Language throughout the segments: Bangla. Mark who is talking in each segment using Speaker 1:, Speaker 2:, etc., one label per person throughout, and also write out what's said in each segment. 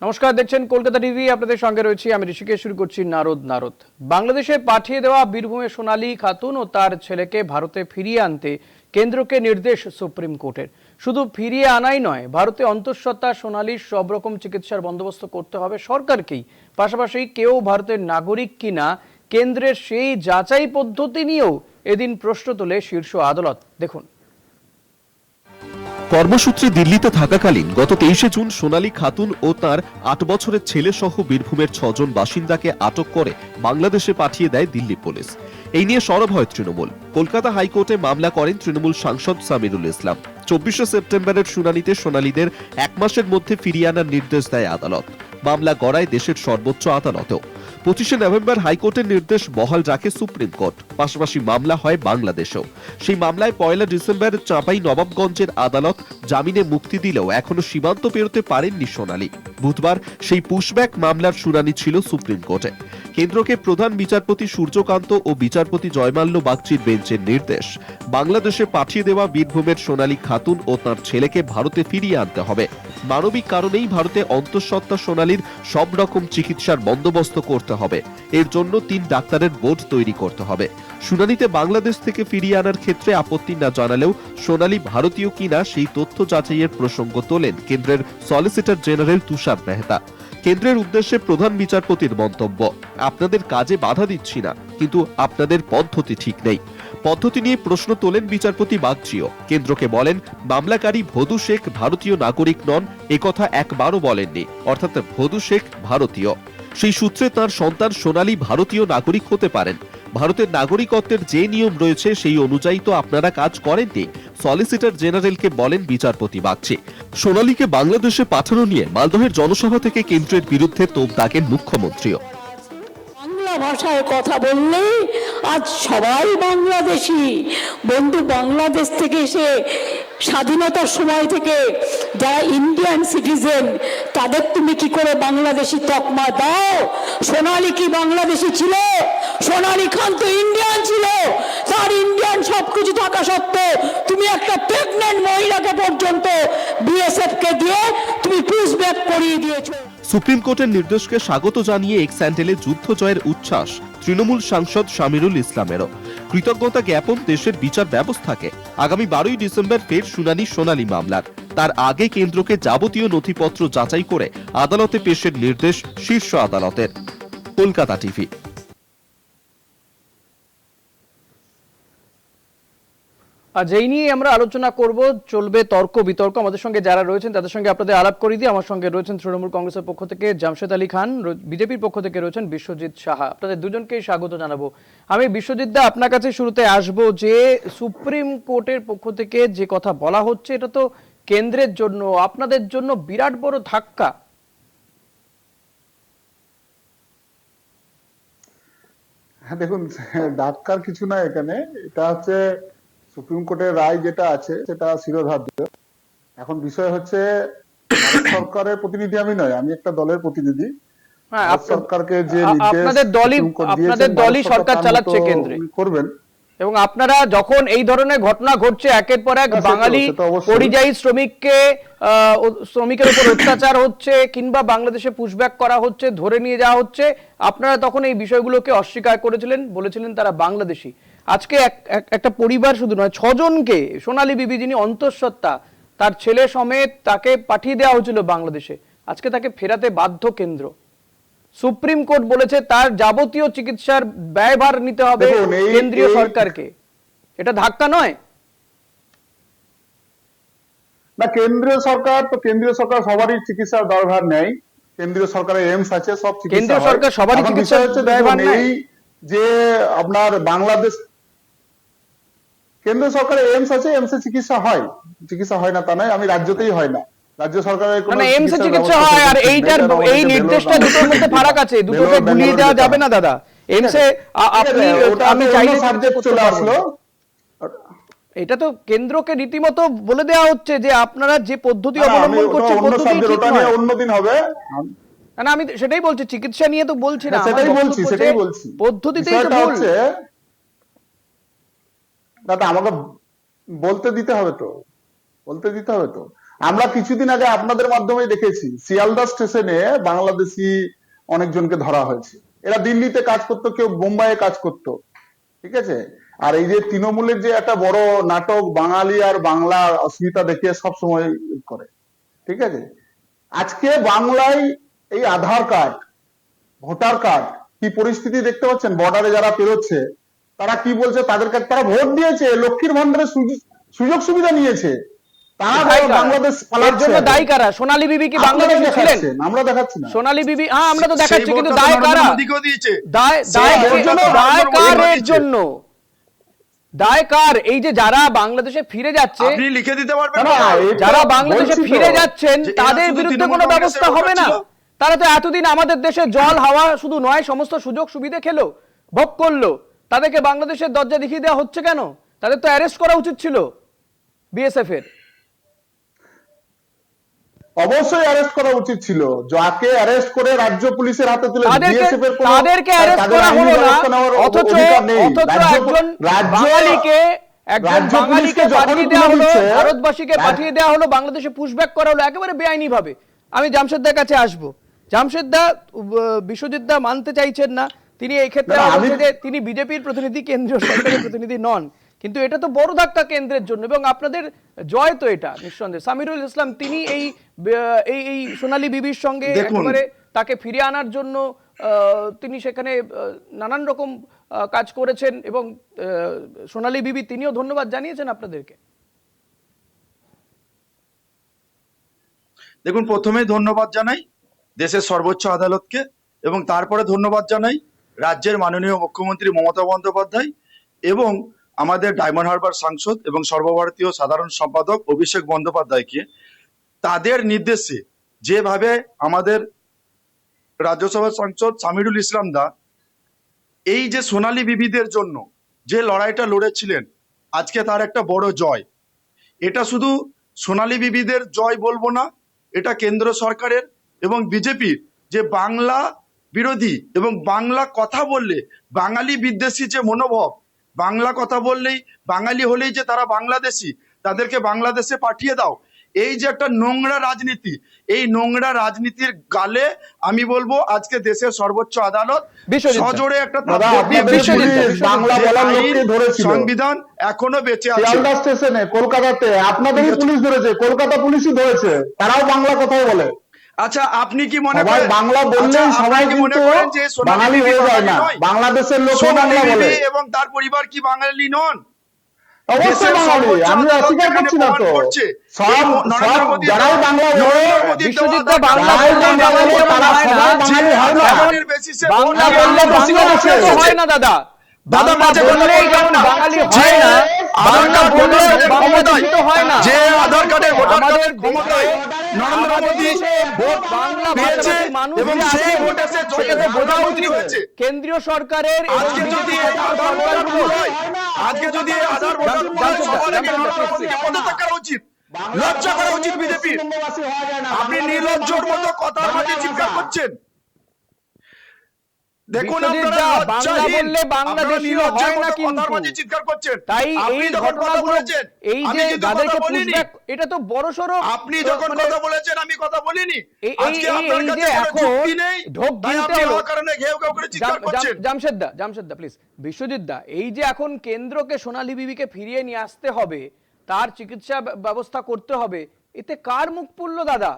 Speaker 1: নমস্কার, দেখছেন কলকাতা টিভি। আপনাদের সঙ্গে রয়েছি আমি ঋষিকেশ। শুরু করছি নারদ। বাংলাদেশে পাঠিয়ে দেওয়া বীরভূমের সোনালী খাতুন ও তার ছেলেকে ভারতে ফিরিয়ে আনতে কেন্দ্রকে নির্দেশ সুপ্রিম কোর্টের। শুধু ফিরিয়ে আনাই নয়, ভারতে অন্তঃসত্ত্বা সোনালীর সব রকম চিকিৎসার বন্দোবস্ত করতে হবে সরকারকেই। পাশাপাশি কেউ ভারতের নাগরিক কিনা কেন্দ্রের সেই যাচাই পদ্ধতি নিয়েও এদিন প্রশ্ন তোলে শীর্ষ আদালত। দেখুন।
Speaker 2: কর্মসূত্রে দিল্লিতে থাকাকালীন গত 23 জুন সোনালী খাতুন ও তার 8 বছরের ছেলে সহ বীরভূমের 6 জন বাসিন্দাকে আটক করে বাংলাদেশে পাঠিয়ে দেয় দিল্লি পুলিশ। এই নিয়ে সরব হয় তৃণমূল। কলকাতা হাইকোর্টে মামলা করেন তৃণমূল সাংসদ সামিরুল ইসলাম। 24 সেপ্টেম্বরের শুনানিতে সোনালীদের 1 মাসের মধ্যে ফিরিয়ে আনার নির্দেশ দেয় আদালত। মামলা গড়ায় দেশের সর্বোচ্চ আদালতেও। 25 নভেম্বর হাইকোর্টের নির্দেশ বহাল রাখে সুপ্রিম কোর্ট। পাশাপাশি মামলা হয় বাংলাদেশেও। সেই মামলায় 1 ডিসেম্বর চাঁপাই নবাবগঞ্জের আদালত জামিনে মুক্তি দিলেও এখনো সীমান্ত পেরোতে পারেননি সোনালী। বুধবার সেই পুশব্যাক মামলার শুনানি ছিল সুপ্রিম কোর্টে। কেন্দ্রকে প্রধান বিচারপতি সূর্যকান্ত ও বিচারপতি জয়মাল্য বাগচির বেঞ্চের নির্দেশ, বাংলাদেশে পাঠিয়ে দেওয়া বীরভূমের সোনালী খাতুন ও তার ছেলেকে ভারতে ফিরিয়ে আনতে হবে। মানবিক কারণেই ভারতে অন্তঃসত্ত্বা সোনালীর সব রকম চিকিৎসার বন্দোবস্ত করতে হবে। এর জন্য 3 ডাক্তারের বোর্ড তৈরি করতে হবে। শুনানিতে বাংলাদেশ থেকে ফিরিয়ে আনার ক্ষেত্রে আপত্তি না জানালেও সোনালী ভারতীয় কিনা সেই তথ্য যাচাইয়ের প্রসঙ্গ তোলেন কেন্দ্রের সলিসিটর জেনারেল তুষার মেহতা। কেন্দ্রের উদ্দেশ্যে প্রধান বিচারপতির মন্তব্য, আপনাদের কাজে বাধা দিচ্ছি না, কিন্তু আপনাদের পদ্ধতি ঠিক নেই। পদ্ধতি নিয়ে প্রশ্ন তোলেন বিচারপতি বাগচিও। কেন্দ্রকে বলেন, মামলাকারী ভদু শেখ ভারতীয় নাগরিক নন, একথা একবারও বলেননি। অর্থাৎ ভদু শেখ ভারতীয়। সেই সূত্রে তার সন্তান সোনালী ভারতীয় নাগরিক হতে পারেন। ভারতের নাগরিকত্বের যে নিয়ম রয়েছে সেই অনুযায়ী তো আপনারা কাজ করেননি, সলিসিটর জেনারেলকে বলেন বিচারপতি বাগচি। সোনালীকে বাংলাদেশে পাঠানো নিয়ে মালদহের জনসভা থেকে কেন্দ্রের বিরুদ্ধে তোপ দাগেন মুখ্যমন্ত্রীও।
Speaker 3: বাংলা ভাষায় কথা বললেই আজ সবাই বাংলাদেশি। বন্ধু, বাংলাদেশ থেকে এসে স্বাধীনতার সময় থেকে যারা ইন্ডিয়ান সিটিজেন, তাদের তুমি কি করে বাংলাদেশি তকমা দাও? সোনালী কি বাংলাদেশি ছিল? সোনালী খান তো ইন্ডিয়ান ছিল। তার ইন্ডিয়ান সবকিছু থাকা সত্ত্বেও তুমি একটা প্রেগনেন্ট মহিলাকে পর্যন্ত বিএসএফ কে দিয়ে তুমি পুশব্যাক করিয়ে দিয়েছো।
Speaker 2: সুপ্রিম কোর্টের নির্দেশকে স্বাগত জানিয়ে এক্স হ্যান্ডেলে যুদ্ধ জয়ের উচ্ছ্বাস তৃণমূল সাংসদ সামিরুল ইসলামেরও। কৃতজ্ঞতা জ্ঞাপন দেশের বিচার ব্যবস্থাকে। আগামী 12 ডিসেম্বর ফের শুনানি সোনালী মামলার। তার আগে কেন্দ্রকে যাবতীয় নথিপত্র যাচাই করে আদালতে পেশের নির্দেশ শীর্ষ আদালতের। কলকাতা টিভি।
Speaker 1: আর যেই নিয়ে আমরা আলোচনা করব, চলবে তর্ক বিতর্ক। আমাদের সঙ্গে যারা রয়েছেন তাদের সঙ্গে আপনাদের আলাপ করে দিই। আমার সঙ্গে রয়েছেন তৃণমূল কংগ্রেসের পক্ষ থেকে জামশেদ আলী খান, বিজেপির পক্ষ থেকে রয়েছেন বিশ্বজিৎ সাহা। আপনাদের দুজনকেই স্বাগত জানাবো। আমি বিশ্বজিৎ দা, আপনার কাছে শুরুতে আসবো যে সুপ্রিম কোর্টের পক্ষ থেকে যে কথা বলা হচ্ছে, এটা তো কেন্দ্রের জন্য, আপনাদের জন্য বিরাট বড় ধাক্কা।
Speaker 4: হ্যাঁ, দেখুন, ধাক্কার কিছু না এখানে। এটা হচ্ছে সুপ্রিম কোর্টের রায় যেটা আছে সেটা শিরোধার্য। এখন বিষয় হচ্ছে, ভারত সরকারের প্রতিনিধি আমি নয়, আমি একটা দলের প্রতিনিধি। সরকারকে যে
Speaker 1: আপনাদের দলই সরকার চালাচ্ছে কেন্দ্রে
Speaker 4: করবেন,
Speaker 1: এবং আপনারা যখন এই ধরনের ঘটনা ঘটছে, একের পর এক বাঙালি পরিযায়ী শ্রমিকের উপর অত্যাচার হচ্ছে কিংবা বাংলাদেশে পুশব্যাক করা হচ্ছে, ধরে নিয়ে যাওয়া হচ্ছে, আপনারা তখন এই বিষয়গুলোকে অস্বীকার করেছিলেন, বলেছিলেন তারা বাংলাদেশি। আজকে একটা পরিবার শুধু নয়, 6 জনকে সোনালী বিবি যিনি অন্তঃসত্ত্বা, তার ছেলে সমেত তাকে পাঠিয়ে দেওয়া হয়েছিল বাংলাদেশে, আজকে তাকে ফেরাতে বাধ্য কেন্দ্র। সুপ্রিম কোর্ট বলেছে তার যাবতীয় চিকিৎসার ব্যয়ভার নিতে হবে কেন্দ্রীয় সরকারকে। এটা ধাক্কা নয়?
Speaker 4: না, কেন্দ্রীয় সরকার সবারই চিকিৎসার ব্যয়ভার নেয়। কেন্দ্রীয় সরকারের এইমস আছে, সব চিকিৎসা
Speaker 1: কেন্দ্রীয় সরকার সবারই চিকিৎসার ব্যয়ভার নেয়।
Speaker 4: যে আপনার বাংলাদেশ কেন্দ্র সরকারের এইমস আছে, এইমস এ চিকিৎসা হয় না তা নয়। আমি রাজ্যতেই হয় না, রাজ্য সরকারের কোনো
Speaker 1: এইমস এ চিকিৎসা হয়। আর এই নির্দেশটা দুটোর মধ্যে ফারাক আছে, দুটোকে গুলিয়ে দেওয়া যাবে না দাদা। এইমস এ আমি চাইলে সাবজেক্ট চলে আসলো। এটা তো কেন্দ্রকে রীতিমতো বলে দেওয়া হচ্ছে যে আপনারা যে পদ্ধতি অবলম্বন করছেন পদ্ধতি ঠিক নয়।
Speaker 4: অন্যদিন হবে
Speaker 1: না, আমি সেটাই বলছি, চিকিৎসা নিয়ে তো বলছি না,
Speaker 4: সেটাই বলছি
Speaker 1: পদ্ধতিতেই তো ভুল।
Speaker 4: দাদা, আমাকে বলতে দিতে হবে তো। আমরা কিছুদিন আগে আপনাদের মাধ্যমে দেখেছি শিয়ালদা স্টেশনে বাংলাদেশি অনেকজনকে ধরা হয়েছে। এরা দিল্লিতে কাজ করতো, কেউ বোম্বাইয়ে কাজ করতো, ঠিক আছে। আর এই যে তৃণমূলের যে একটা বড় নাটক বাঙালি আর বাংলা অস্মিতা দেখিয়ে সব সময় করে, ঠিক আছে। আজকে বাংলায় এই আধার কার্ড, ভোটার কার্ড কি পরিস্থিতি দেখতে পাচ্ছেন। বর্ডারে যারা পেরোচ্ছে তারা কি বলছে, তাদেরকে তারা ভোট দিয়েছে, লক্ষ্মীর ভান্ডারের সুযোগ সুবিধা নিয়েছে, তারা বাংলাদেশ
Speaker 1: এর জন্য দায়ী কারা? সোনালী বিবি কি বাংলাদেশে ছিলেন?
Speaker 4: আমরা দেখাচ্ছি না
Speaker 1: সোনালী বিবি, হ্যাঁ আমরা তো দেখাচ্ছি, কিন্তু
Speaker 5: সেই
Speaker 1: দায়
Speaker 5: ভোটটা তো
Speaker 1: কারা?
Speaker 5: নরেন্দ্র মোদীকেও দিয়েছে।
Speaker 1: দায় কার এর জন্য? দায় কার? এই যে যারা বাংলাদেশে ফিরে যাচ্ছে,
Speaker 5: আপনি লিখে দিতে পারবেন
Speaker 4: না,
Speaker 5: না?
Speaker 4: এটা
Speaker 1: যারা বাংলাদেশে
Speaker 4: বলছি তো,
Speaker 1: ফিরে যাচ্ছেন
Speaker 5: যে এরা
Speaker 1: তাদের
Speaker 5: শুধু
Speaker 1: বিরুদ্ধে
Speaker 5: তৃণমূল
Speaker 1: কোনো
Speaker 5: কংগ্রেসের
Speaker 1: ব্যবস্থা
Speaker 5: ভোটার
Speaker 1: হবে না?
Speaker 5: ছিল।
Speaker 1: তারা তো এতদিন আমাদের দেশে জল হাওয়া শুধু নয়, সমস্ত সুযোগ সুবিধা খেলো, ভোগ করলো, তাদেরকে বাংলাদেশের দরজা দেখিয়ে দেওয়া হচ্ছে কেন? তাদের তো অ্যারেস্ট করা উচিত ছিল বিএসএফ এর।
Speaker 4: অবশ্যই অ্যারেস্ট করা উচিত ছিল। যাকে অ্যারেস্ট করে রাজ্য পুলিশের হাতে তুলে বিএসএফ এর কোনো
Speaker 1: তাদেরকে অ্যারেস্ট
Speaker 4: তাদের
Speaker 1: করা
Speaker 4: আইনি
Speaker 1: হলো না,
Speaker 4: ব্যবস্থা নেওয়ার
Speaker 1: অথচ
Speaker 4: অধিকার নেই।
Speaker 1: একজন বাঙালিকে পাঠিয়ে দেওয়া হলো, ভারতবাসীকে পাঠিয়ে দেওয়া হলো, বাংলাদেশে পুশব্যাক করা হলো একেবারে বেআইনি ভাবে। আমি জামশেদদার কাছে আসবো। জামশেদদা, বিশ্বজিৎদা মানতে চাইছেন না, তিনি এই ক্ষেত্রে বলছেন যে তিনি বিজেপির প্রতিনিধি, কেন্দ্রীয় সরকারের প্রতিনিধি নন, কিন্তু এটা তো বড় ধাক্কা কেন্দ্রের জন্য এবং আপনাদের জয় তো এটা নিঃসন্দেহে। সামিরুল ইসলাম তিনি এই সোনালী বিবির সঙ্গে একেবারে তাকে ফিরিয়ে আনার জন্য তিনি সেখানে নানান রকম কাজ করেছেন এবং সোনালী বিবি তিনিও ধন্যবাদ জানিয়েছেন আপনাদেরকে।
Speaker 5: দেখুন, প্রথমেই ধন্যবাদ জানাই দেশের সর্বোচ্চ আদালতকে এবং তারপরে ধন্যবাদ জানাই রাজ্যের মাননীয় মুখ্যমন্ত্রী মমতা বন্দ্যোপাধ্যায় এবং আমাদের ডায়মন্ড হারবার সাংসদ এবং সর্বভারতীয় সাধারণ সম্পাদক অভিষেক বন্দ্যোপাধ্যায়কে। তাদের নির্দেশে যেভাবে আমাদের রাজ্যসভার সাংসদ সামিরুল ইসলাম দা এই যে সোনালী বিবিদের জন্য যে লড়াইটা লড়েছিলেন, আজকে তার একটা বড় জয়। এটা শুধু সোনালী বিবিদের জয় বলবো না, এটা কেন্দ্র সরকারের এবং বিজেপির যে বাংলা বিরোধী এবং বাংলা কথা বললে বাঙালি বিদ্বেষী যে মনোভাব, বাংলা কথা বললেই বাঙালি হলেই যে তারা বাংলাদেশি, তাদেরকে বাংলাদেশে পাঠিয়ে দাও, এই যে একটা নোংরা রাজনীতি, এই নোংরা রাজনীতির গালে আমি বলবো আজকে দেশের সর্বোচ্চ আদালত সজোরে একটা
Speaker 4: বাংলা বলার লোককে ধরেছিল।
Speaker 5: সংবিধান এখনো বেঁচে আছে।
Speaker 4: শিয়ালদা স্টেশনে কলকাতাতে আপনাদেরই পুলিশ ধরেছে, কলকাতা পুলিশই ধরেছে, তারাও বাংলা কথাই বলে।
Speaker 5: আচ্ছা, আপনি কি মনে
Speaker 4: সবাই
Speaker 5: করেন
Speaker 4: বাংলা বললেই সবাই কিন্তু বাঙালি হয়ে যায় না? বাংলাদেশের লোকও বাংলা বলে
Speaker 5: এবং তার পরিবার কি বাঙালি নন?
Speaker 4: অবশ্যই বাঙালি, আমি অস্বীকার করছি না তো। সব যারাই বাংলা বলে,
Speaker 1: বিশ্বজিৎদা বাংলা
Speaker 4: তারা সবাই বাঙালি হয় না।
Speaker 1: বাংলা বললে বাংলাদেশে তো হয় না দাদা।
Speaker 5: দাদা মাঝে বললে
Speaker 1: বাঙালি হয় না, বাংলা বললে বাংলাদেশি তো হয় না।
Speaker 5: যে আধার কার্ডে ভোটার
Speaker 1: আমাদের
Speaker 5: ক্ষমতায় নরেন্দ্র মোদী
Speaker 1: ভোট বাংলা ভাষাভাষী মানুষ
Speaker 5: এবং সেই ভোটে সে জয়লাভ
Speaker 1: বোঝা
Speaker 5: প্রধানমন্ত্রী
Speaker 1: উচিত
Speaker 5: হয়েছে।
Speaker 1: কেন্দ্রীয় সরকারের
Speaker 5: আজকে যদি আধার ভোটার ভুল হয়, আজকে যদি আধার ভোটার ভুল হয়, সবার আগে নরেন্দ্র মোদীকে পদত্যাগ করা উচিত, লজ্জা করা উচিত বিজেপির। আপনি নির্লজ্জর মতো কথার মাঝে চিৎকার করছেন। দেখুন, আপনারা লজ্জাহীন, আপনারা নির্লজ্জের মতো কথার মাঝে চিৎকার করছেন।
Speaker 1: তাই
Speaker 5: আপনি
Speaker 1: এই
Speaker 5: যখন কথা
Speaker 1: ঘটনাগুলো,
Speaker 5: বলেছেন
Speaker 1: এই
Speaker 5: আমি
Speaker 1: যে
Speaker 5: কিন্তু
Speaker 1: যাদেরকে
Speaker 5: কথা বলিনি।
Speaker 1: পুশব্যাক, এটা তো বড়সড়।
Speaker 5: আপনি যখন কথা বলেছেন আমি কথা বলিনি। আজকে আপনার
Speaker 1: এই
Speaker 5: কাছে
Speaker 1: যে
Speaker 5: কোনো
Speaker 1: এখন
Speaker 5: যুক্তি নেই,
Speaker 1: ঢোক
Speaker 5: তাই
Speaker 1: গিলতে
Speaker 5: আপনি
Speaker 1: হলো।
Speaker 5: অকারণে ঘেউ ঘেউ করে চিৎকার করছেন।
Speaker 1: জামশেদদা প্লিজ। বিশ্বজিৎদা, এই যে এখন কেন্দ্রকে সোনালী বিবিকে ফিরিয়ে নিয়ে আসতে হবে, তার চিকিৎসা ব্যবস্থা করতে হবে, এতে কার মুখ পুড়লো দাদা?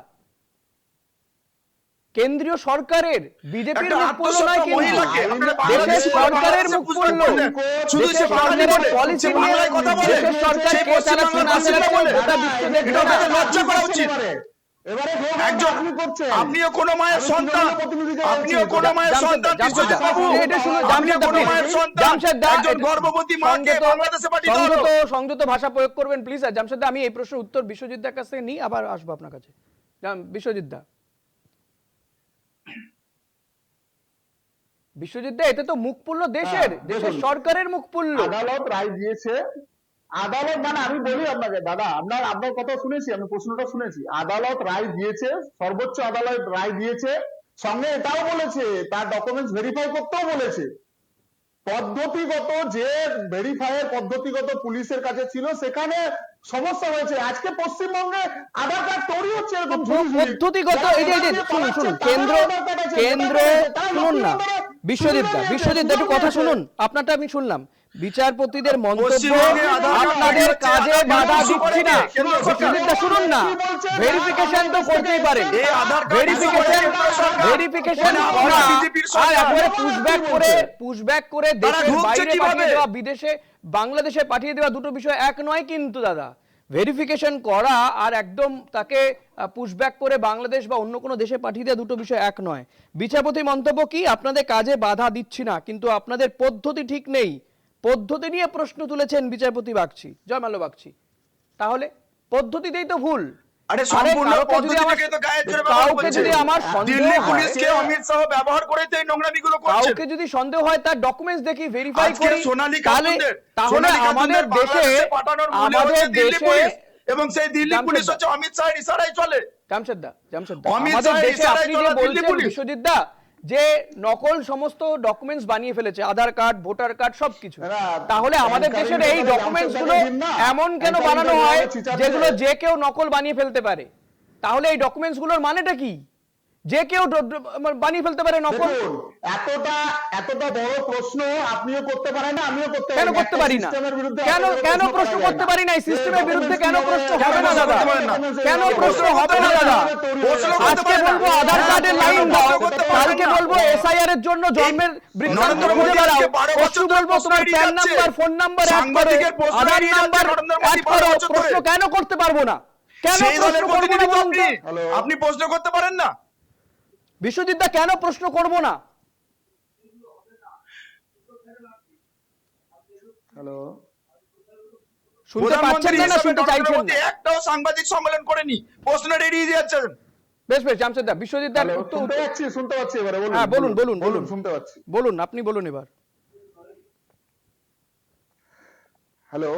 Speaker 1: কেন্দ্রীয় সরকারের, বিজেপির মুখ পুড়লো নয়, কিন্তু দেশের সরকারের মুখ পুড়লো।
Speaker 5: শুধু সে বাঙালি বলে,
Speaker 1: পলিসি
Speaker 5: সে বাংলায় কথা বলে,
Speaker 1: দেশের সরকার
Speaker 5: সে
Speaker 1: কে চালাচ্ছে না চালাচ্ছে
Speaker 5: বলে,
Speaker 1: গোটা বিশ্ব দেখবে
Speaker 5: এটা
Speaker 1: না।
Speaker 5: আমাদের লজ্জা করা উচিত। একজন আপনিও কোন মায়ের সন্তান, আপনিও কোন মায়ের সন্তান, বিশ্বজিৎ বাবু, আপনিও কোন মায়ের সন্তান, একজন গর্ভবতী মাকে বাংলাদেশে পাঠিয়ে দেওয়া হলো।
Speaker 1: সংযত ভাষা প্রয়োগ করবেন প্লিজ। জামশেদদা, আমি এই প্রশ্নের উত্তর বিশ্বজিৎদার কাছ থেকে নিই, আবার আসবো আপনার কাছে। বিশ্বজিৎদা, এতে তো মুখ পুড়লো দেশের সরকারের মুখ পুড়লো।
Speaker 4: আদালত রায় দিয়েছে, আদালত মানে আমি বলি আপনাকে দাদা, আপনার কথা শুনেছি, আমি প্রশ্নটা শুনেছি। আদালত রায় দিয়েছে, সর্বোচ্চ আদালত রায় দিয়েছে, সঙ্গে এটাও বলেছে তার ডকুমেন্টস ভেরিফাই করতেও বলেছে। পদ্ধতিগত যে ভেরিফাইয়ের পদ্ধতিগত পুলিশের কাছে ছিল, সেখানে সমস্যা হয়েছে। আজকে পশ্চিমবঙ্গে আধার কার্ড তৈরি হচ্ছে এরকম ঝুড়ি ঝুড়ি।
Speaker 1: পদ্ধতিগত
Speaker 4: যারা
Speaker 1: এই যে
Speaker 4: এখান দিয়ে
Speaker 1: শুনুন
Speaker 4: পালাচ্ছে,
Speaker 1: শুনুন
Speaker 4: তাদেরও
Speaker 1: কেন্দ্র
Speaker 4: আধার কার্ড আছে,
Speaker 1: কেন্দ্র
Speaker 4: ভোটার কার্ড আছে, তারা
Speaker 1: শুনুন না
Speaker 4: লক্ষ্মী
Speaker 1: বিশ্বজিৎ দা
Speaker 4: সুবিধা
Speaker 1: একটু কথা
Speaker 4: নিয়েছে।
Speaker 1: শুনুন আপনারটা আমি শুনলাম বিচারপতিদের মন্তব্য
Speaker 5: পশ্চিমবঙ্গে আধার কার্ড
Speaker 1: আপনাদের
Speaker 5: হচ্ছে,
Speaker 1: কাজে
Speaker 5: আধার কার্ড
Speaker 1: বাধা
Speaker 5: ইস্যু
Speaker 1: দিচ্ছি না
Speaker 5: করেছে কেন্দ্র সরকার।
Speaker 1: বিশ্বজিৎ দা শুনুন না
Speaker 4: কি বলছে?
Speaker 1: ভেরিফিকেশন তো করতেই পারেন
Speaker 5: এই আধার কার্ড ইস্যু করেছে কেন্দ্র সরকার।
Speaker 1: ভেরিফিকেশন
Speaker 5: মানে
Speaker 1: করা
Speaker 5: আমরা বিজেপির
Speaker 1: আর
Speaker 5: সরকার।
Speaker 1: একবারে পুশব্যাক করে
Speaker 5: তারা
Speaker 1: দেশের
Speaker 5: ঢুকছে
Speaker 1: বাইরে
Speaker 5: কিভাবে?
Speaker 1: পাঠিয়ে দেওয়া বিদেশে বাংলাদেশে পাঠিয়ে দেওয়া দুটো বিষয় এক নয় কিন্তু দাদা ভেরিফিকেশন করা আর একদম তাকে পুশব্যাক করে বাংলাদেশ বা অন্য কোনো দেশে পাঠিয়ে দেওয়া দুটো বিষয় এক নয় বিচারপতি মন্তব্য কি আপনাদের কাজে বাধা দিচ্ছি না কিন্তু আপনাদের পদ্ধতি ঠিক নেই পদ্ধতি নিয়ে প্রশ্ন তুলেছেন বিচারপতি বাগচি জয়মাল্য বাগচি তাহলে পদ্ধতিতেই তো ভুল
Speaker 5: আরে সম্পূর্ণ
Speaker 1: কাউকে যদি
Speaker 5: পদ্ধতিটাকে তো গায়ের জোরে ব্যবহার
Speaker 1: কাউকে
Speaker 5: করছে।
Speaker 1: যদি আমার সন্দেহ
Speaker 5: দিল্লি
Speaker 1: হয়
Speaker 5: পুলিশকে অমিত শাহ ব্যবহার করে তো এই নোংরামিগুলো করছে।
Speaker 1: কাউকে যদি সন্দেহ হয় তার ডকুমেন্টস দেখি ভেরিফাই
Speaker 5: আজকে
Speaker 1: করি
Speaker 5: সোনালী
Speaker 1: তাহলে
Speaker 5: খাতুনদের
Speaker 1: আমাদের দেশে
Speaker 5: পাঠানোর মূলে হচ্ছে দিল্লি পুলিশ এবং সেই দিল্লি
Speaker 1: জামশেদ
Speaker 5: পুলিশ
Speaker 1: দা।
Speaker 5: হচ্ছে অমিত শাহের ইশারায় চলে।
Speaker 1: জামশেদ দা
Speaker 5: অমিত
Speaker 1: আমাদের
Speaker 5: শাহের
Speaker 1: দেশে
Speaker 5: ইশারায়
Speaker 1: আপনি
Speaker 5: চলা
Speaker 1: যে
Speaker 5: দিল্লি
Speaker 1: বলছেন
Speaker 5: পুলিশ।
Speaker 1: বিশ্বজিৎ দা যে নকল সমস্ত ডকুমেন্টস বানিয়ে ফেলেছে আধার কার্ড ভোটার কার্ড সবকিছু
Speaker 4: না,
Speaker 1: তাহলে আমাদের
Speaker 4: প্যান
Speaker 1: দেশের
Speaker 4: কার্ডের
Speaker 1: এই
Speaker 4: ব্যাপারে
Speaker 1: ডকুমেন্টস গুলো
Speaker 4: জামশেদ দা দিন না।
Speaker 1: এমন কেন
Speaker 4: প্যান
Speaker 1: বানানো
Speaker 4: কার্ডের
Speaker 1: হয়
Speaker 4: ব্যাপারে চিচাচ্ছে।
Speaker 1: যেগুলো যে কেউ নকল বানিয়ে ফেলতে পারে তাহলে এই ডকুমেন্টস গুলোর মানেটা কি যে কেউ বানিয়ে ফেলতে পারে নকল
Speaker 4: দেখুন এতটা বড় প্রশ্ন আপনিও করতে পারেন না আমিও করতে পারি
Speaker 1: কেন
Speaker 4: না।
Speaker 1: করতে
Speaker 4: একটা
Speaker 1: পারি না
Speaker 4: সিস্টেমের বিরুদ্ধে
Speaker 1: কেন
Speaker 4: এত বড়
Speaker 1: কেন প্রশ্ন
Speaker 4: করা যায়
Speaker 1: করতে
Speaker 4: না।
Speaker 1: পারি না এই সিস্টেমের
Speaker 4: এই
Speaker 1: বিরুদ্ধে কেন
Speaker 4: documents
Speaker 1: প্রশ্ন
Speaker 4: কিভাবে
Speaker 1: হবে না দাদা
Speaker 5: করতে পারেন না?
Speaker 1: কেন
Speaker 4: এই
Speaker 1: প্রশ্ন
Speaker 4: documents
Speaker 1: হবে না
Speaker 4: কিভাবে
Speaker 1: দাদা
Speaker 4: তৈরি হয়ে
Speaker 5: প্রশ্ন
Speaker 4: যাবে?
Speaker 5: করতে
Speaker 1: আজকে
Speaker 5: পারেন না।
Speaker 1: বলবো আধার কার্ডের লাইন
Speaker 5: প্রশ্ন
Speaker 1: দাও
Speaker 5: করতে পারেন
Speaker 1: কালকে
Speaker 5: না।
Speaker 1: বলবো এসআইআর এর জন্য জন্মের বৃত্তান্ত
Speaker 5: নরেন্দ্র
Speaker 1: খুঁজে
Speaker 5: মোদী
Speaker 1: বেড়াও
Speaker 5: আজকে 12
Speaker 1: পরশু
Speaker 5: বছর ধরে
Speaker 1: বলবো
Speaker 5: প্রশ্ন
Speaker 1: তোমার
Speaker 5: এড়িয়ে
Speaker 1: প্যান
Speaker 5: যাচ্ছে।
Speaker 1: নাম্বার ফোন নাম্বার অ্যাড করো
Speaker 5: সাংবাদিকের প্রশ্ন
Speaker 1: আধার
Speaker 5: এড়িয়ে যাচ্ছে
Speaker 1: নাম্বার
Speaker 5: নরেন্দ্র মোদী
Speaker 1: অ্যাড
Speaker 5: 12
Speaker 1: করো
Speaker 5: বছর
Speaker 1: প্রশ্ন
Speaker 5: ধরে।
Speaker 1: কেন করতে পারবো না কেন
Speaker 5: সেই
Speaker 1: প্রশ্ন
Speaker 5: দলের
Speaker 1: করবো না
Speaker 5: প্রতিনিধি তো
Speaker 1: বলুন তো?
Speaker 5: আপনি
Speaker 4: হ্যালো।
Speaker 5: আপনি প্রশ্ন করতে পারেন না।
Speaker 1: বিশ্বজিৎ দা কেন প্রশ্ন করবো না
Speaker 4: হ্যালো
Speaker 1: শুনতে পাচ্ছেন
Speaker 5: প্রধানমন্ত্রী
Speaker 1: না না
Speaker 5: হিসেবে
Speaker 1: শুনতে
Speaker 5: নরেন্দ্র
Speaker 1: চাইছেন
Speaker 5: মোদী
Speaker 1: না
Speaker 5: একটাও সাংবাদিক সম্মেলন করেনি, প্রশ্ন এড়িয়ে যাচ্ছেন।
Speaker 1: বেশ বেশ জামশেদ দা বিশ্বজিৎ দার
Speaker 4: হ্যালো,
Speaker 1: উত্তর
Speaker 4: শুনতে পাচ্ছি এবারে বলুন
Speaker 1: হ্যাঁ বলুন বলুন বলুন
Speaker 4: শুনতে পাচ্ছি।
Speaker 1: বলুন আপনি বলুন এবার
Speaker 4: হ্যালো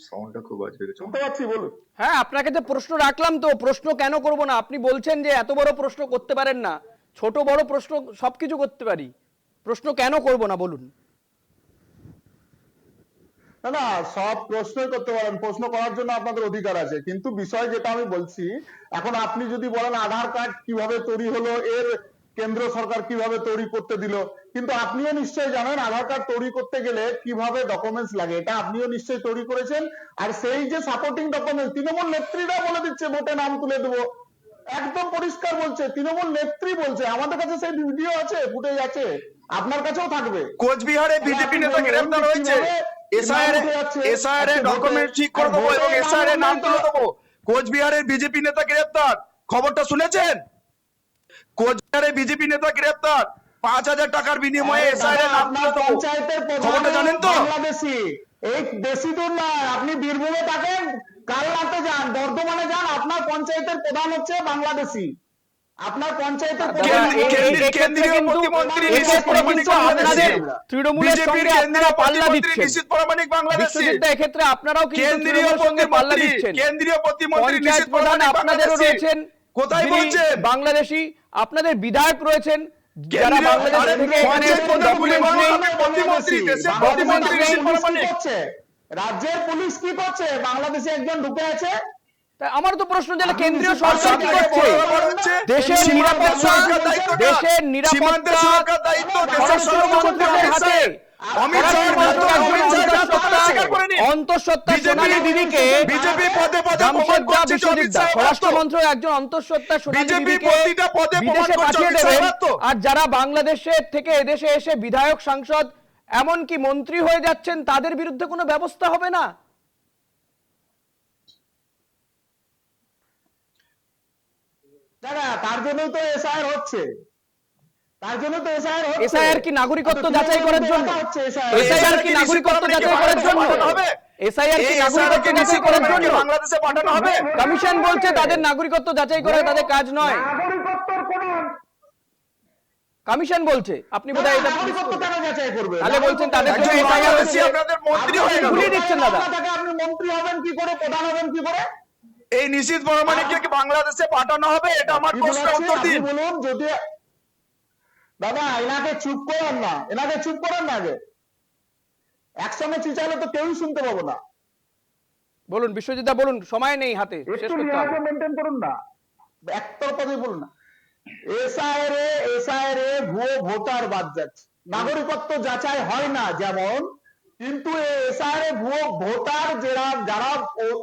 Speaker 5: সাউন্ডটা খুব বাজে গেছে।
Speaker 4: শুনতে পাচ্ছি বলুন।
Speaker 1: হ্যাঁ আপনাকে যে প্রশ্ন রাখলাম তো প্রশ্ন কেন করব না আপনি বলছেন যে এত বড় প্রশ্ন করতে পারেন না ছোট বড় প্রশ্ন সবকিছু করতে পারি প্রশ্ন কেন করব না বলুন
Speaker 4: না না সব প্রশ্নই করতে পারেন, প্রশ্ন করার জন্য আপনাদের অধিকার আছে, কিন্তু বিষয় যেটা আমি বলছি এখন আপনি যদি বলেন আধার কার্ড কিভাবে তৈরি হলো এর কেন্দ্র সরকার কিভাবে তৈরি করতে দিল, কিন্তু আপনিও নিশ্চয়ই জানেন আধার কার্ড তৈরি করতে গেলে কিভাবে ডকুমেন্টস লাগে, এটা আপনিও নিশ্চয়ই তৈরি করেছেন। আর সেই যে সাপোর্টিং ডকুমেন্টস তৃণমূল নেত্রীরা বলে দিচ্ছে ভোটে নাম তুলে দেবো, একদম পরিষ্কার বলছে তৃণমূল নেত্রী বলছে, আমাদের কাছে সেই ভিডিও আছে ফুটেজ আছে, আপনার কাছেও থাকবে।
Speaker 5: কোচবিহারে বিজেপি নেতা গ্রেফতার হয়েছে, এসআইআর এর ডকুমেন্ট ঠিক করে দেবো এবং এসআইআর এর নাম তুলে দেবো। কোচবিহারের বিজেপি নেতা গ্রেফতার, খবরটা শুনেছেন? কোচবিহারে বিজেপি নেতা গ্রেফতার, 5,000 টাকার বিনিময়ে এসআইআর এর নাম তুলে দেবো।
Speaker 4: পঞ্চায়েতের
Speaker 5: খবরটা জানেন তো?
Speaker 4: বাংলাদেশি, এই বেশি দূর নয়, আপনি বীরভূমে থাকেন কালনাতে যান বর্ধমানে যান, আপনার পঞ্চায়েতের প্রধান হচ্ছে বাংলাদেশি, আপনার পঞ্চায়েতের প্রধান
Speaker 5: কেন্দ্রীয় প্রতিমন্ত্রী নিশীথ প্রামাণিক
Speaker 1: আপনাদের
Speaker 5: বাংলাদেশি।
Speaker 1: তৃণমূলের
Speaker 5: বিজেপির
Speaker 1: সঙ্গে আপনারা
Speaker 5: কেন্দ্রীয়
Speaker 1: পাল্লা
Speaker 5: প্রতিমন্ত্রী
Speaker 1: দিচ্ছেন
Speaker 5: নিশীথ প্রামাণিক বাংলাদেশি।
Speaker 1: বিশ্বজিৎ দা এক্ষেত্রে আপনারাও কিন্তু
Speaker 5: কেন্দ্রীয়
Speaker 1: তৃণমূলের সঙ্গে পাল্লা
Speaker 5: প্রতিমন্ত্রী,
Speaker 1: দিচ্ছেন
Speaker 5: কেন্দ্রীয় প্রতিমন্ত্রী
Speaker 1: পঞ্চায়েত
Speaker 5: নিশীথ
Speaker 1: প্রধান
Speaker 5: প্রামাণিক
Speaker 1: আপনাদেরও
Speaker 5: বাংলাদেশি।
Speaker 1: রয়েছেন
Speaker 5: কোথায়
Speaker 1: যিনি
Speaker 5: বলছেন?
Speaker 1: বাংলাদেশি আপনাদের বিধায়ক রয়েছেন যারা
Speaker 5: কেন্দ্রীয়
Speaker 1: বাংলাদেশ
Speaker 5: আরে
Speaker 1: থেকে এখানে
Speaker 5: পঞ্চায়েত
Speaker 1: কোনো
Speaker 5: প্রধান
Speaker 1: ডকুমেন্ট
Speaker 5: বলে
Speaker 1: নেই
Speaker 5: বাংলাদেশের প্রতিমন্ত্রী, দেশের প্রতিমন্ত্রী নিশীথ প্রামাণিক।
Speaker 4: রাজ্যের পুলিশ কি করছে, বাংলাদেশে একজন ঢুকে আছে,
Speaker 1: তাই আমার তো প্রশ্ন যে
Speaker 4: আপনি
Speaker 1: কেন্দ্রীয়
Speaker 4: যে
Speaker 1: সরকার কি
Speaker 5: সবথেকে
Speaker 1: করছে
Speaker 5: বড় ব্যাপার হচ্ছে
Speaker 1: দেশের
Speaker 5: সীমান্তের
Speaker 1: নিরাপত্তা
Speaker 5: সুরক্ষার দায়িত্বটা,
Speaker 1: দেশের
Speaker 5: সীমান্তের
Speaker 1: নিরাপত্তা
Speaker 5: সুরক্ষার দায়িত্ব দেশের
Speaker 1: স্বরাষ্ট্র
Speaker 5: সর্বোচ্চ
Speaker 1: মন্ত্রকের
Speaker 5: অমিত
Speaker 1: হাতে
Speaker 5: শাহের। অমিত শাহের
Speaker 1: স্বরাষ্ট্র
Speaker 5: মন্ত্রক,
Speaker 1: মন্ত্রক
Speaker 5: অমিত শাহের
Speaker 1: একজন
Speaker 5: কথা স্বীকার করে নিন।
Speaker 1: অন্তঃসত্ত্বা
Speaker 5: বিজেপি
Speaker 1: সোনালী দিদিকে
Speaker 5: বিজেপি পদে পদে প্রমাণ
Speaker 1: জামশেদ দা
Speaker 5: করছে যে
Speaker 1: বিশ্বজিৎ
Speaker 5: অমিত
Speaker 1: দা
Speaker 5: শাহ
Speaker 1: স্বরাষ্ট্র
Speaker 5: ব্যর্থ।
Speaker 1: মন্ত্রক একজন অন্তঃসত্ত্বা সোনালী
Speaker 5: বিজেপি
Speaker 1: দিদিকে
Speaker 5: প্রতিটা পদে প্রমাণ
Speaker 1: বিদেশে
Speaker 5: করছে
Speaker 1: পাঠিয়ে
Speaker 5: অমিত শাহ
Speaker 1: দেবেন
Speaker 5: ব্যর্থ।
Speaker 1: আর যারা বাংলাদেশের থেকে এদেশে এসে বিধায়ক সাংসদ এমনকি মন্ত্রী হয়ে যাচ্ছেন তাদের বিরুদ্ধে কোনো ব্যবস্থা হবে না
Speaker 4: দাদা তার জন্যই তো এসআইআর হচ্ছে, তার জন্য তো এসআইআর হচ্ছে।
Speaker 1: এসআইআর কি নাগরিকত্ব
Speaker 4: তো
Speaker 1: যাচাই করার জন্য
Speaker 4: হচ্ছে
Speaker 1: এসআইআর কি নাগরিকত্ব যাচাই করার জন্য এসআইআর কি নাগরিকত্ব যাচাই করার জন্য
Speaker 5: বাংলাদেশে পাঠানো হবে।
Speaker 1: কমিশন বলছে তাদের নাগরিকত্ব যাচাই করা তাদের কাজ নয়
Speaker 4: নাগরিকত্বর কোন
Speaker 1: কমিশন বলছে আপনি বোধহয় এটা
Speaker 4: নাগরিকত্ব কেন যাচাই করবে?
Speaker 1: তাহলে বলছেন তাদের জন্য
Speaker 5: একজন
Speaker 1: এসআইআর
Speaker 5: বাংলাদেশি
Speaker 1: হচ্ছে
Speaker 5: আপনাদের মন্ত্রী হয়ে গেল।
Speaker 1: ভুলিয়ে দিচ্ছেন দাদা
Speaker 4: আপনি মন্ত্রী হবেন কি করে, প্রধান হবেন কি করে?
Speaker 5: এই নিশীথ প্রামাণিককে কি বাংলাদেশে পাঠানো হবে? এটা আমার
Speaker 4: কি
Speaker 5: প্রশ্নের
Speaker 4: বলেছে?
Speaker 5: উত্তর
Speaker 4: আপনি
Speaker 5: দিন।
Speaker 4: বলুন যদি দাদা এনাকে চুপ করেন না, এনাকে চুপ করেন না আগে, একসঙ্গে চিচাইলে তো কেউই শুনতে পাবো না।
Speaker 1: বলুন বিশ্বজিৎ দা, বলুন, সময় নেই হাতে, শেষ
Speaker 4: একটু
Speaker 1: করতে
Speaker 4: লিহাজে
Speaker 1: হবে।
Speaker 4: মেনটেন করুন না, একতরফা দিয়ে বলুন না। এসআইআর ভুয়ো ভোটার বাদ যাচ্ছে, নাগরিকত্ব যাচাই হয় না যেমন, কিন্তু এসআইআর ভুয়ো ভোটার যারা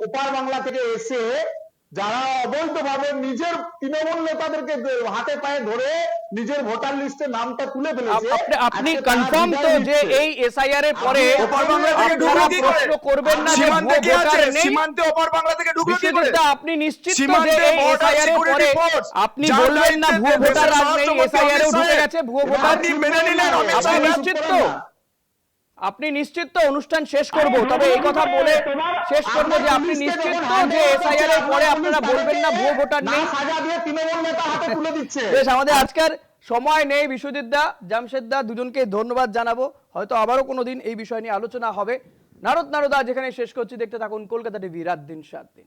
Speaker 4: ওপার বাংলা থেকে এসে যারা অবৈধভাবে নিজের তৃণমূল নেতাদেরকে হাতে পায়ে ধরে নিজের ভোটার লিস্টে নামটা তুলে ফেলেছে,
Speaker 1: আপনি
Speaker 4: আজকে তারা
Speaker 1: কনফার্ম তো
Speaker 4: বিদায়
Speaker 1: যে
Speaker 4: নিচ্ছে।
Speaker 1: এই এসআইআর এর পরে
Speaker 5: ওপার বাংলা থেকে
Speaker 1: আপনারা
Speaker 5: ঢুকলো কি করে?
Speaker 1: প্রশ্ন করবেন না যে
Speaker 5: সীমান্তে
Speaker 1: ভুয়ো
Speaker 5: কি আছে?
Speaker 1: ভোটার নেই?
Speaker 5: সীমান্তে ওপার বাংলা থেকে ঢুকলো কি করে?
Speaker 1: বিশ্বজিৎ দা, আপনি নিশ্চিত তো যে
Speaker 5: সীমান্তে
Speaker 1: এই
Speaker 5: border
Speaker 1: এসআইআর এর পরে
Speaker 5: security force,
Speaker 1: আপনি
Speaker 5: যার
Speaker 1: বলবেন না
Speaker 5: দায়িত্বে
Speaker 1: ভুয়ো ভোটার
Speaker 5: দেশের
Speaker 1: রাজ নেই,
Speaker 5: স্বরাষ্ট্রমন্ত্রী
Speaker 1: এসআইআর এও
Speaker 5: অমিত
Speaker 1: ঢুকে
Speaker 5: শাহ,
Speaker 1: গেছে ভুয়ো ভোটার?
Speaker 5: আপনি মেনে নিলেন অমিত
Speaker 1: আপনি
Speaker 5: শাহ?
Speaker 1: নিশ্চিত তো? আপনি নিশ্চিত তো? অনুষ্ঠান শেষ করব, তবে এই কথা বলে শেষ করব যে আপনি নিশ্চিত তো যে এসআইআর এর পরে আপনারা বলবেন না ভুয়ো ভোটার নেই?
Speaker 4: সাজা দিয়ে তৃণমূল নেতা হাতে তুলে দিচ্ছে।
Speaker 1: বেশ, আমাদের আজকের সময় নেই। বিশ্বজিৎ দা, জামশেদ দা, দুজনকে ধন্যবাদ জানাবো। হয়তো আবারও কোনোদিন এই বিষয় নিয়ে আলোচনা হবে। নারদ নারদা যেখানে শেষ করছি, দেখতে থাকুন কলকাতা টিভি, রাত দিন 7 দিন।